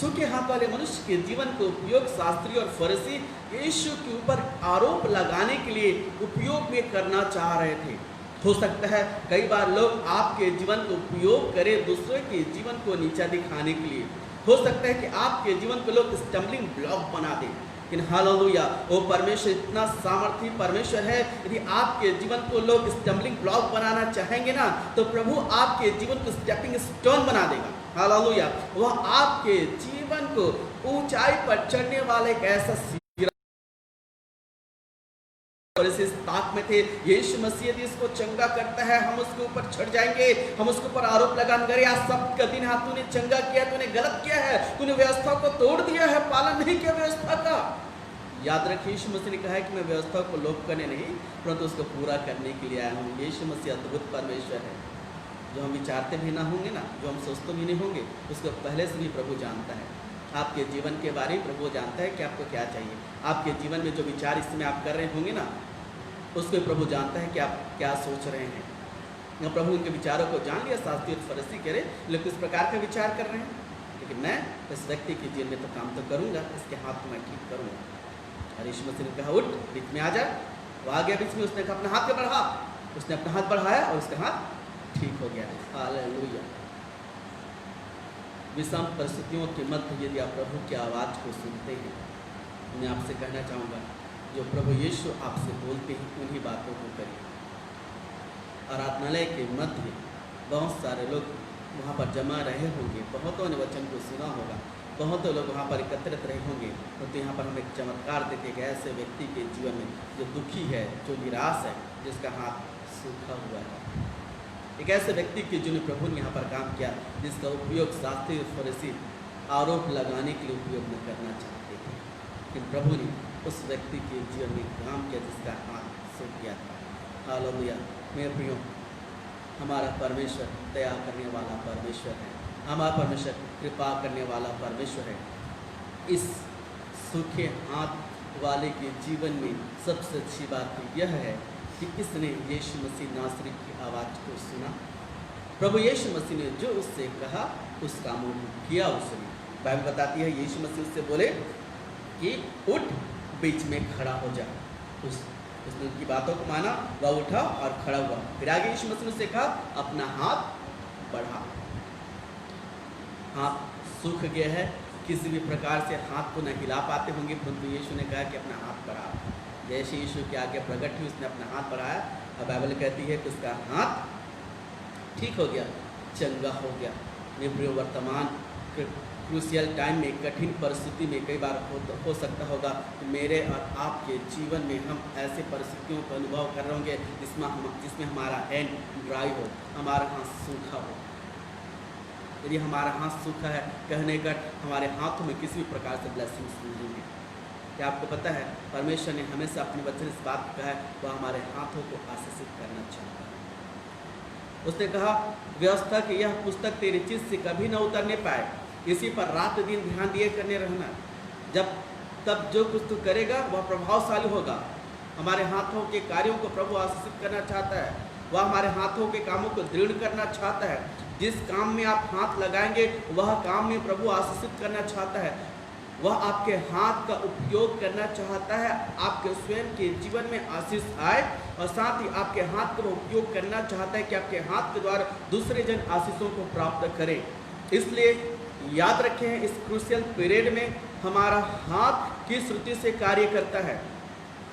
सूखे हाथ वाले मनुष्य के जीवन का उपयोग शास्त्री और फरीसी यीशु के ऊपर आरोप लगाने के लिए उपयोग में करना चाह रहे थे। हो सकता है कई बार लोग आपके जीवन का उपयोग करें दूसरों के जीवन को नीचा दिखाने के लिए। हो सकता है कि आपके जीवन को लोग स्टम्बलिंग ब्लॉक बना दें, लेकिन हालेलुया, वो परमेश्वर इतना सामर्थी परमेश्वर है। यदि आपके जीवन को लोग स्टम्बलिंग ब्लॉक बनाना चाहेंगे ना, तो प्रभु आपके जीवन को स्टेपिंग स्टोन बना देगा। हालेलुया। वह आपके जीवन को ऊंचाई पर चढ़ने वाले एक ऐसा और इस ताक में थे। यीशु मसीह यदि इसको चंगा करता है, हम उसके ऊपर चढ़ जाएंगे, हम उसके ऊपर आरोप लगाएंगे, आज सब का दिन हाथ तूने चंगा किया, तूने गलत किया है, तूने व्यवस्था को तोड़ दिया है, पालन नहीं किया व्यवस्था का। याद रखिए, यीशु मसीह ने कहा है कि मैं व्यवस्था को लोप करने नहीं, परंतु उसको पूरा करने के लिए आया हूँ। यीशु मसीह अद्भुत परमेश्वर है। जो हम विचारते भी ना होंगे ना, जो हम सोचते भी नहीं होंगे, उसको पहले से भी प्रभु जानता है। आपके जीवन के बारे में प्रभु जानता है कि आपको क्या चाहिए। आपके जीवन में जो विचार इस समय आप कर रहे होंगे ना, उसको प्रभु जानता है कि आप क्या सोच रहे हैं। प्रभु उनके विचारों को जान लिया। शास्त्री और फरीसी कह रहे लोग किस प्रकार का विचार कर रहे हैं, लेकिन मैं इस व्यक्ति के जीवन में तो काम तो करूँगा, इसके हाथ को मैं ठीक करूँगा। और यीशु मसीह ने कहा, उठ, बीच में आ जा। वो आ गया बीच में, उसने कहा अपना हाथ को बढ़ा, उसने अपना हाथ बढ़ाया और उसका हाथ ठीक हो गया। हालेलुया। विषम परिस्थितियों के मध्य यदि आप प्रभु की आवाज़ को सुनते हैं, मैं आपसे कहना चाहूँगा, जो प्रभु यीशु आपसे बोलते हैं उन्हीं बातों को करिए। आराधनालय के मध्य बहुत सारे लोग वहाँ पर जमा रहे होंगे, बहुतों ने वचन को सुना होगा, बहुतों लोग वहाँ पर एकत्रित रहे होंगे। तो यहाँ पर हम एक चमत्कार देते हैं ऐसे व्यक्ति के जीवन में जो दुखी है, जो निराश है, जिसका हाथ सूखा हुआ है। एक ऐसे व्यक्ति के जिन्हें प्रभु ने यहाँ पर काम किया, जिसका उपयोग शास्त्री और फरीसी आरोप लगाने के लिए उपयोग न करना चाहते थे, लेकिन प्रभु ने उस व्यक्ति के जीवन में काम किया जिसका हाथ सूख गया था। हालेलुया। मेरे प्रियो, हमारा परमेश्वर दया करने वाला परमेश्वर है, हमारा परमेश्वर कृपा करने वाला परमेश्वर है। इस सूखे हाथ वाले के जीवन में सबसे अच्छी बात यह है कि इसने यीशु मसीह नासरी की आवाज़ को सुना। प्रभु यीशु मसीह ने जो उससे कहा उस काम को किया उसने। बाइबल बताती है यीशु मसीह उससे बोले कि उठ, बीच में खड़ा हो जा। उसने उनकी बातों को माना, वह उठा और खड़ा हुआ। फिर आगे यीशु मसीह ने उससे कहा अपना हाथ बढ़ा। हाथ सूख गया है, किसी भी प्रकार से हाथ को न हिला पाते होंगे, परंतु यीशु ने कहा कि अपना हाथ बढ़ा। जैसे यीशु के आगे प्रकट हुई, उसने अपना हाथ बढ़ाया और बाइबल कहती है कि उसका हाथ ठीक हो गया, चंगा हो गया। मेरे प्रियो, वर्तमान क्रूशियल टाइम में, कठिन परिस्थिति में कई बार हो सकता होगा कि मेरे और आपके जीवन में हम ऐसे परिस्थितियों का अनुभव कर रहे होंगे जिसमें हमारा हैंड ड्राई हो, हमारा हाथ सूखा हो। यदि हमारा हाथ सूखा है, कहने का हमारे हाथों में किसी भी प्रकार से ब्लेसिंग्स नहीं है। क्या आपको पता है, परमेश्वर ने हमेशा अपने वचन इस बात कहा है, वह हमारे हाथों को आशीषित करना चाहता है। उसने कहा, व्यवस्था की यह पुस्तक तेरी चित्त से कभी न उतरने पाए, इसी पर रात दिन ध्यान दिए करने रहना। तब जो कुछ तू करेगा वह प्रभावशाली होगा। हमारे हाथों के कार्यों को प्रभु आशीषित करना चाहता है। वह हमारे हाथों के कामों को दृढ़ करना चाहता है। जिस काम में आप हाथ लगाएंगे वह काम में प्रभु आशीषित करना चाहता है। वह आपके हाथ का उपयोग करना चाहता है, आपके स्वयं के जीवन में आशीष आए, और साथ ही आपके हाथ का उपयोग करना चाहता है कि आपके हाथ के द्वारा दूसरे जन आशीषों को प्राप्त करें। इसलिए याद रखें, इस क्रूशियल पीरियड में हमारा हाथ किस रीति से कार्य करता है।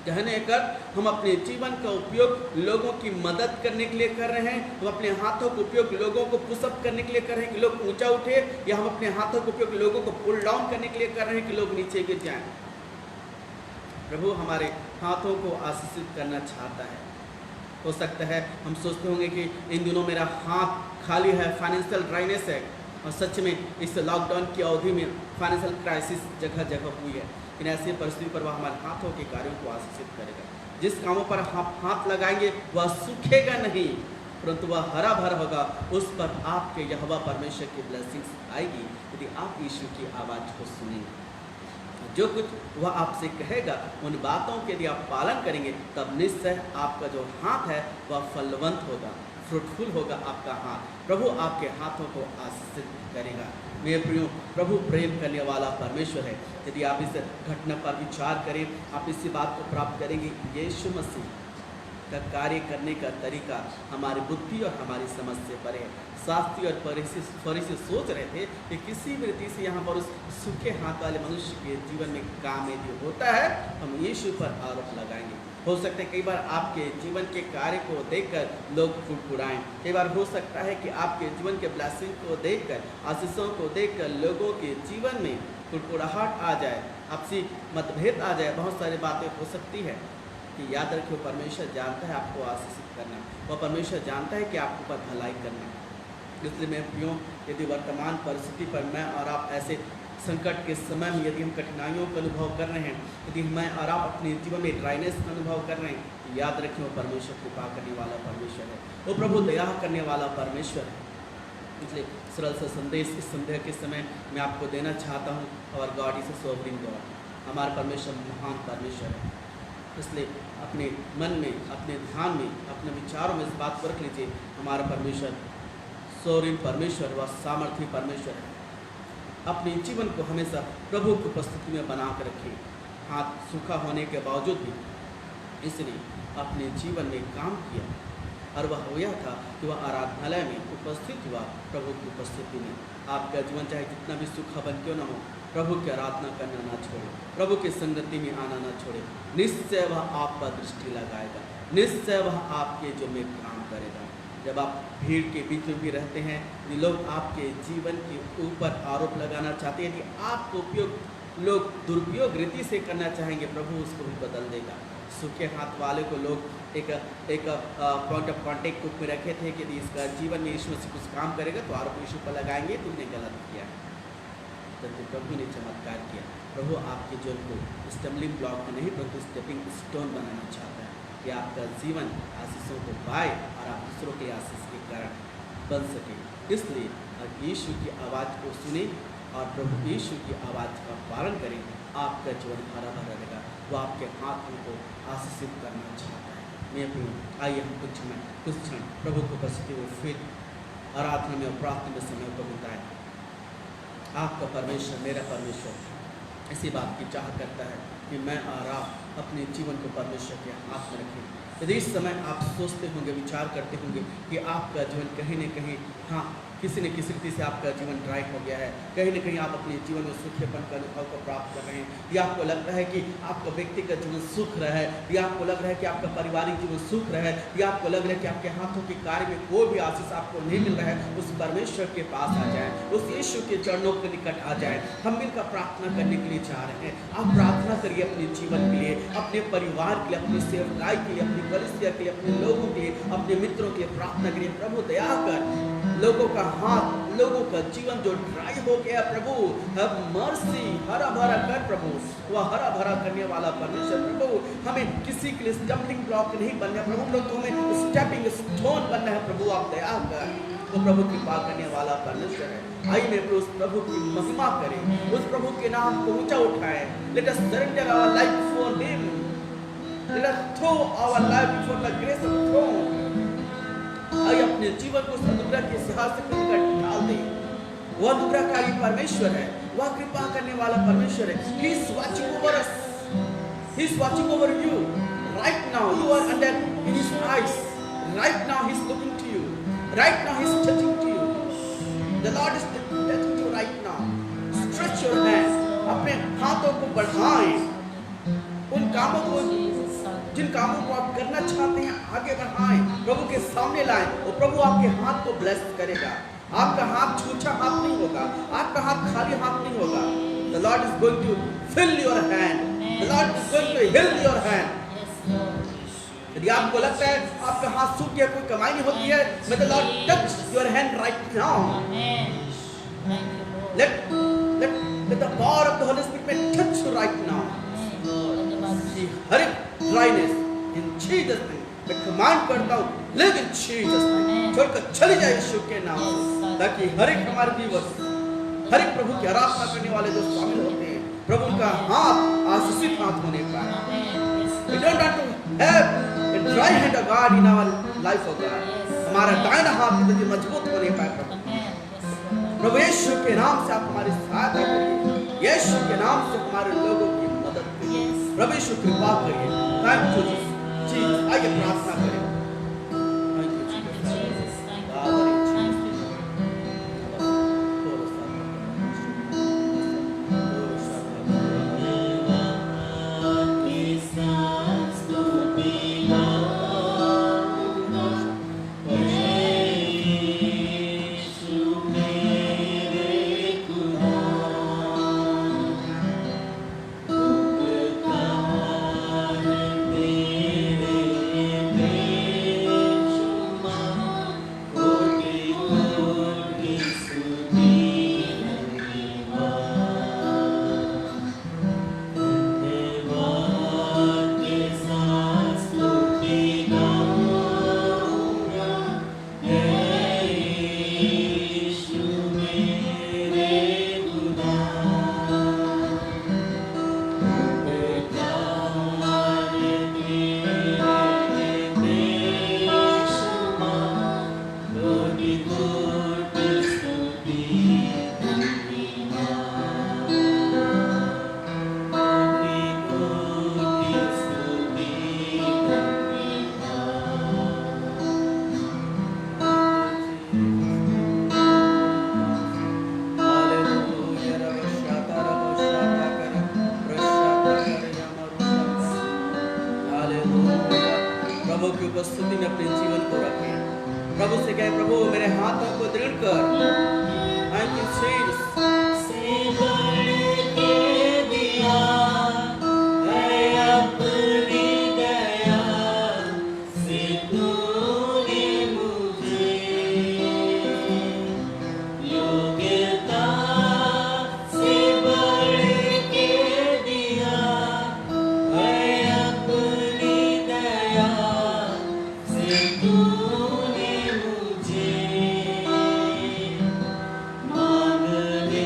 कहने कर हम अपने जीवन का उपयोग लोगों की मदद करने के लिए कर रहे हैं, हम अपने हाथों का उपयोग लोगों को पुशअप करने के लिए कर रहे हैं कि लोग ऊंचा उठे, या हम अपने हाथों का उपयोग लोगों को पुल डाउन करने के लिए कर रहे हैं कि लोग नीचे गिर जाएं। प्रभु हमारे हाथों को आशीषित करना चाहता है। हो सकता है हम सोचते होंगे कि इन दिनों मेरा हाथ खाली है, फाइनेंशियल ड्राइनेस है, और सच में इस लॉकडाउन की अवधि में फाइनेंशियल क्राइसिस जगह जगह हुई है। इन ऐसी परिस्थिति पर वह हमारे हाथों के कार्यों को आशीषित करेगा। जिस कामों पर हम हाथ लगाएंगे वह सूखेगा नहीं, परंतु वह हरा भरा होगा। उस पर आपके यहोवा परमेश्वर की ब्लेसिंग्स आएगी यदि आप यीशु की आवाज़ को सुनेंगे। जो कुछ वह आपसे कहेगा उन बातों के यदि आप पालन करेंगे, तब निश्चय आपका जो हाथ है वह फलवंत होगा, फ्रूटफुल होगा आपका हाथ। प्रभु आपके हाथों को आशीषित करेगा। मेरे प्रियो, प्रभु प्रेम करने वाला परमेश्वर है। यदि आप इस घटना पर विचार करें, आप इसी बात को प्राप्त करेंगे, यीशु मसीह का कार्य करने का तरीका हमारी बुद्धि और हमारी समझ से परे है। शास्त्री और फरीसी सोच रहे थे कि किसी भी रीति से यहाँ पर उस सूखे हाथ वाले मनुष्य के जीवन में काम यदि होता है, हम यीशु पर आरोप लगाएंगे। हो सकता है कई बार आपके जीवन के कार्य को देखकर लोग फुड़फुड़ाएं। कई बार हो सकता है कि आपके जीवन के ब्लेसिंग को देखकर, आशीषों को देखकर लोगों के जीवन में फुड़फुड़ाहट आ जाए, आपसी मतभेद आ जाए, बहुत सारी बातें हो सकती है। कि याद रखिए, परमेश्वर जानता है आपको आशीषित करना, वह परमेश्वर जानता है कि आपके ऊपर भलाई करना। इसलिए मैं प्रियो, यदि वर्तमान परिस्थिति पर मैं और आप ऐसे संकट के समय में यदि हम कठिनाइयों का अनुभव कर रहे हैं, यदि मैं और आप अपने जीवन में ड्राइनेस का अनुभव कर रहे हैं, तो याद रखिए वो परमेश्वर कृपा करने वाला परमेश्वर है, वो प्रभु दया करने वाला परमेश्वर है। इसलिए सरल सा संदेश इस संध्या के समय मैं आपको देना चाहता हूँ, और God is a sovereign God, हमारा परमेश्वर महान परमेश्वर है। इसलिए अपने मन में, अपने ध्यान में, अपने विचारों में इस बात को रख लीजिए, हमारा परमेश्वर सोवरेन परमेश्वर व सामर्थी परमेश्वर है। अपने जीवन को हमेशा प्रभु की उपस्थिति में बना कर रखिए। हाथ सूखा होने के बावजूद भी इसने अपने जीवन में काम किया, और वह हो यह था कि वह आराधनालय में उपस्थित हुआ प्रभु की उपस्थिति में। आपका जीवन चाहे जितना भी सूखा बन क्यों न हो, प्रभु की आराधना करना ना छोड़े, प्रभु की संगति में आना ना छोड़े। निश्चय वह आप पर दृष्टि लगाएगा, निश्चय वह आपके जो में काम करेगा। जब आप भीड़ के बीच में भी रहते हैं, ये लोग आपके जीवन के ऊपर आरोप लगाना चाहते हैं, यदि आपको उपयोग लोग दुरुपयोग रीति से करना चाहेंगे, प्रभु उसको भी बदल देगा। सूखे हाथ वाले को लोग एक पॉइंट ऑफ कॉन्टेक्ट रूप में रखे थे कि यदि इसका जीवन में यीशु से कुछ काम करेगा तो आरोप यीशु पर लगाएंगे, तुमने गलत किया। तो प्रभु ने चमत्कार किया। प्रभु आपके जीवन को स्टम्बलिंग ब्लॉक नहीं परंतु स्टेपिंग स्टोन बनाना चाहता है कि आपका जीवन आशीषों को पाए और आप दूसरों के आशीष के कारण बन सके। इसलिए यीशु की आवाज़ को सुने और प्रभु यीशु की आवाज़ का पालन करें, आपका जीवन हरा भरा रहेगा। वो आपके हाथों को आशीषित करना चाहता है। मैं भी आइए हम कुछ क्षण प्रभु को उपस्थिति में फिर आराधना में और प्रार्थना में समय को बिताएं। आपका परमेश्वर, मेरा परमेश्वर इसी बात की चाह करता है कि मैं और आप अपने जीवन को परमेश्वर के हाथ में रखें। यदि इस समय आप सोचते होंगे, विचार करते होंगे कि आपका जीवन कहीं न कहीं किसी न किसी रीति से आपका जीवन ड्राई हो गया है, कहीं न कहीं आप अपने जीवन में सूखेपन का अनुभव को प्राप्त कर रहे हैं, या आपको लग रहा है कि आपका व्यक्तिगत जीवन सुख रहा है, या आपको लग रहा है कि आपका पारिवारिक जीवन सुख रहा है, या आपको लग रहा है कि आपके हाथों के कार्य में कोई भी आशीष आपको नहीं मिल रहा है, उस परमेश्वर के पास आ जाए, उस यीशु के चरणों के निकट आ जाए। हम मिलकर प्रार्थना करने के लिए चाह रहे हैं। आप प्रार्थना करिए अपने जीवन के लिए, अपने परिवार के लिए, अपनी सेवकाई के लिए, अपनी कलीसिया के लिए, अपने लोगों के लिए, अपने मित्रों के लिए प्रार्थना करिए। प्रभु दया कर, लोगों का हाथ, लोगों का जीवन जो ड्राई हो गया, प्रभु हैव मर्सी, हरा भरा कर प्रभु, वह हरा भरा करने वाला परमेश्वर। प्रभु हमें किसी के लिए स्टम्बलिंग ब्लॉक नहीं बनना है प्रभु, लोग हमें स्टेपिंग स्टोन बनना है प्रभु। आप दया कर, तो प्रभु कृपा करने वाला परमेश्वर है। आइए उस प्रभु की महिमा करें, उस प्रभु के नाम को ऊंचा उठाएं। Let us surrender our life for him, let us throw our life before the grace of throne. आइए अपने जीवन को उस अनुग्रह के सिंहासन के निकट डाल दें। वह अनुग्रहकारी परमेश्वर है, वह कृपा करने वाला परमेश्वर है। He is watching over us, He is watching over you right now. You are under in His eyes right now. He is looking to you right now. He is touching to you. The Lord is touching you right now. Stretch your hands, अपने हाथों को बढ़ाएं, उन कामों को, जिन कामों को आप करना चाहते हैं आगे बढ़ाएं, प्रभु के सामने लाएं, और प्रभु आपके हाथ को ब्लेस करेगा। आपका हाथ छूछा हाथ नहीं होगा, आपका हाथ खाली हाथ नहीं होगा। The Lord is going to fill your hand. The Lord is going to heal your hand. यदि आपको लगता है आपका हाथ सूख गया, कोई कमाई नहीं होती है, may the Lord touch your hand right now. Let the power of the Holy Spirit may touch you right now. हर एक ड्राइनेस इन जीसस नेम मैं कमांड करता हूँ, लिव इन जीसस नेम, छोड़कर चली जाए यीशु के नाम से, ताकि हर एक हमारे व्यूअर्स, हर एक प्रभु की आराधना करने वाले जो शामिल होते हैं, प्रभु का हाथ आशीषित हाथ होने पाए। We don't want to have a dry hand of God in our life of God. हमारा दाहिना हाथ यदि मजबूत होने पाए प्रभु यीशु के नाम से आप हमारी सहायता करिए, यीशु के नाम से हमारे लोगों की मदद करिए, प्रभु यीशु कृपा करिए। Thank you Jesus. आइए प्रार्थना करें। उपस्थिति में अपने जीवन को रखें। प्रभु से कहें, प्रभु मेरे हाथों को दृढ़ कर। Thank you Jesus. मांगने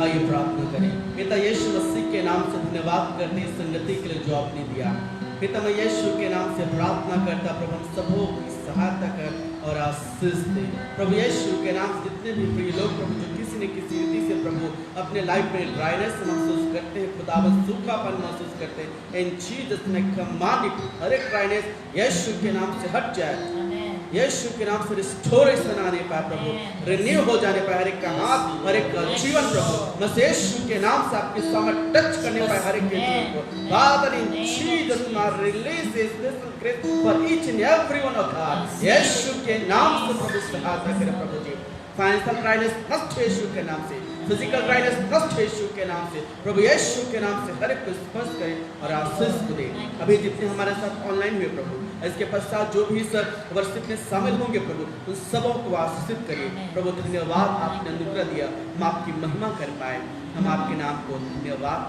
आइए प्रार्थना करें। पिता यीशु मसीह के नाम से धन्यवाद करते हैं इस संगति के लिए जो आपने दिया। पिता मैं यीशु के नाम से प्रार्थना करता प्रभु हम सबों की सहायता कर और आशीष दे। प्रभु यीशु के नाम से जितने भी प्रिय लोग प्रभु जो किसी न किसी रीति से प्रभु अपने लाइफ में ड्राइनेस महसूस करते हैं, खुदावंद सूखापन महसूस करते हैं, इन जीसस में कमांड हर एक ड्राइनेस यीशु के नाम से हट जाए। यीशु के नाम से रिस्टोरेशन आने पाए प्रभु, रिन्यू हो जाने पाए हर एक का हाथ, हर एक का जीवन प्रभु बस यीशु के नाम से आपके सामने टच करने पाए हर एक के जीवन को। Father in Jesus name release this special grace for each and every one of us। यीशु के नाम से प्रभु सहायता करें प्रभु जी। फाइनेंशियल ड्राइनेस नष्ट यीशु के नाम से, फिजिकल ड्राइनेस नष्ट यीशु के नाम से, प्रभु यीशु के नाम से हर एक को स्पर्श करें और आशीष को दे। अभी जितने हमारे साथ ऑनलाइन हुए प्रभु, इसके पश्चात जो भी सर वर्षिप में शामिल होंगे प्रभु उन सबों को आशीषित करिए प्रभु। धन्यवाद आपने अनुग्रह दिया, हम आपकी महिमा कर पाए, हम आपके नाम को धन्यवाद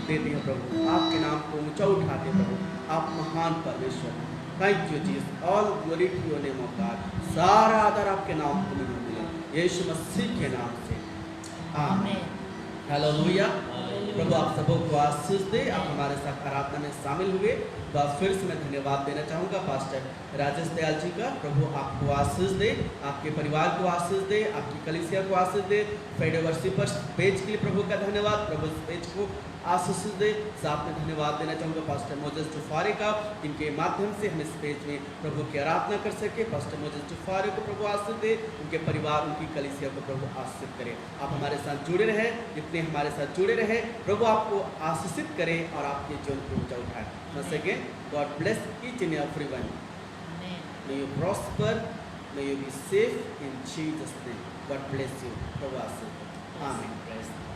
देते हैं प्रभु, आपके नाम को ऊंचा उठाते हैं प्रभु, आप महान परमेश्वर। Thank you Jesus, all glory to your name of God. सारा आदर आपके नाम को मिले यीशु मसीह के नाम से, आमीन। हालेलुया। प्रभु आप सबों को आशीष दे। आप हमारे साथ आराधना में शामिल हुए तो आप फिर से मैं धन्यवाद देना चाहूँगा पास्टर राजेश दयाल जी का। प्रभु आपको आशीष दे, आपके परिवार को आशीष दे, आपकी कलीसिया को आशीष दे। फ्राइडे वर्शिपर्स पेज के लिए प्रभु का धन्यवाद, प्रभु इस पेज को आशीष दे। साथ में धन्यवाद देना चाहूँगा पास्टर मोजेस जुफारे का, इनके माध्यम से हम इस पेज में प्रभु की आराधना कर सके। पास्टर मोजेस जुफारे को प्रभु आशीष दे, उनके परिवार उनकी कलीसिया को प्रभु आशीषित करे। आप हमारे साथ जुड़े रहे, जितने हमारे साथ जुड़े रहे प्रभु आपको आशीषित करे और आपके जीवन को ऊंचा उठाए। Once again, God bless each and everyone. May you prosper, may you be safe in Jesus' name. God bless you. प्रभु आशीष। आमीन।